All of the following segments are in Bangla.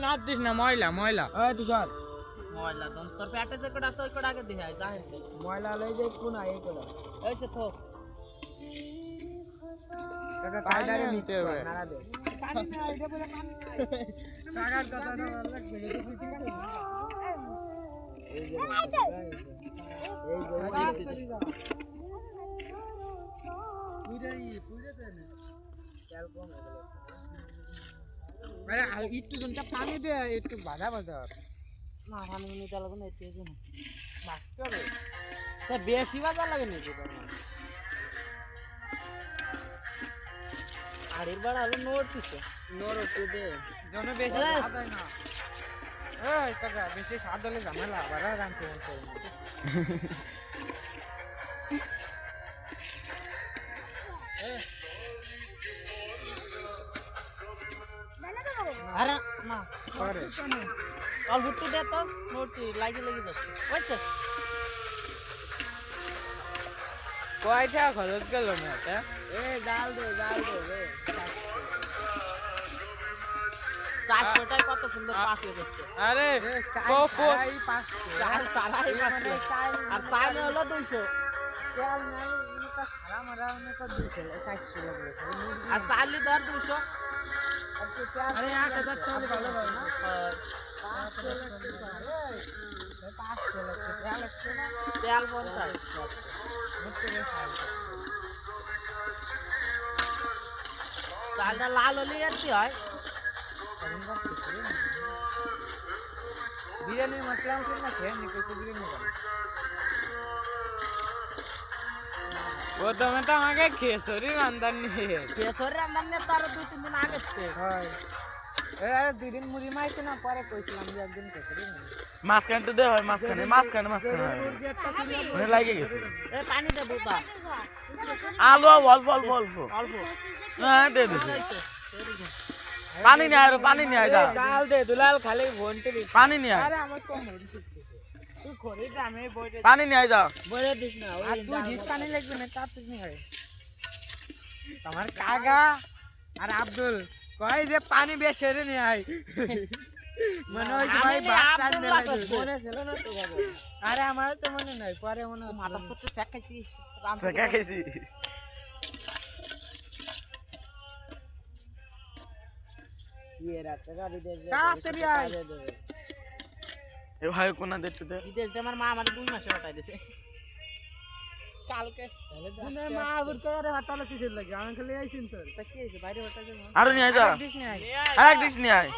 হাত দিস না ময়লা ময়লা তুষার ময়লা তোর পেটে যে কটা আছে ওই কটা আগে দিয়ে যায় ময়লা লই যে কোন আই কোন এইসে থো কাকা কায়দারে নিতে হবে নাড়া দে পানি না এটা বলে পানি কাকার কথা না ভালো লাগবে এই যে তেল কম হয়ে গেল আরে একটু জনটা পানি দে একটু বাধা বাধা না পানি নিতে লাগবে না একটু জন্য বাঁচতে হবে তা বেশি বাজা লাগে নাকি আড়ির বাড়া হলো নোট দিছে নোট একটু দে জন বেশি স্বাদ হয় না এই কাকা বেশি স্বাদ হলে ঝামেলা আবার রাখতে হবে আরে না করে অল্প একটু দে তো নোট লাগি লাগি যাচ্ছে বুঝছো কয়টা খরচ গেল না এটা এ ডাল দে রে 400 টাকা কত সুন্দর পাশে দিচ্ছে আরে কোকো চাল সারাই মানে আর পানি হলো 200 তেল নাই এটা সারা মারা অনেক 200 400 লাগবে আর চালি ধর 200 আর তো তেল আরে 8000 টাকা ভালো হয় না 500 লাগবে তেল লাগছে না তেল 50 চালটা লাল হলে আর কি হয় বিরিয়ানি মশলা না খেয়ে নিতে বিরিয়ানি প্রথমে তো আমাকে খেসরি রান্দার নিয়ে কেশর রান্নার নিয়ে তার 2-3 দিন আগে হয় আরে 2 দিন মুড়ি মাইছে না পরে কইছিলাম যে একদিন খেসরি মাঝখানে তো দে হয় মাঝখানে হয় মানে লাগে গেছে এ পানি দে বুতা আলু অল্প অল্প হ্যাঁ দে দে পানি নিয়ে আয় পানি নিয়ে আয় যা ডাল দে দুলাল খালি ভন্টি দিস পানি নিয়ে আয় আরে আমার কম তুই করে দামে বইতে পানি নিয়ে আয় যা বলে দিস না আর তুই ডিস পানি লাগবে না তা তুই নি হয় তোমার কাকা আর আব্দুল কই যে পানি বেশি রে নি আই মনে হয় ভাই বাস আনতে লাগে মনে ছিল না তো বাবা আরে আমার তো মনে নাই পরে মনে মাথা সত্যি শেখাইছি সেকা খেয়েছি ये রাতে গাড়ি দে তাড়াতাড়ি আয় এ ভাই কোনা দে দে বিদেশ যে আমার মা আমাদের 2 মাসে হটাই দিয়েছে কালকে তুমি মা আবুর করে হাতালে কিসের লাগে আমি খালি আইছিন তো তা কি হইছে বাইরে হটাই দে আরো নিয়ে আয় যা ডিশ নি আই আরেক ডিশ নিয়ে আয়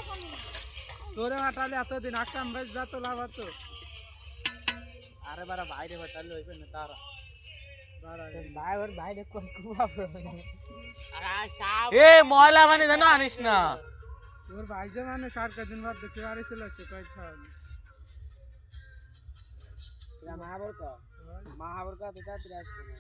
তোরে হাতালে এতদিন আকাম ভাই যা তো লাভ তো আরে বারা বাইরে হটালে হইবে না তারা ভাই ওর বাইরে কোন কুয়া আরে সাপ এ ময়লা পানি জানো আনিস না তোর ভাই যে মানে 4 দিন বাদ দেখতে পারে চলে আসছে কই খাওয়া মহাবর কা তো তাড়াতাড়ি আসবে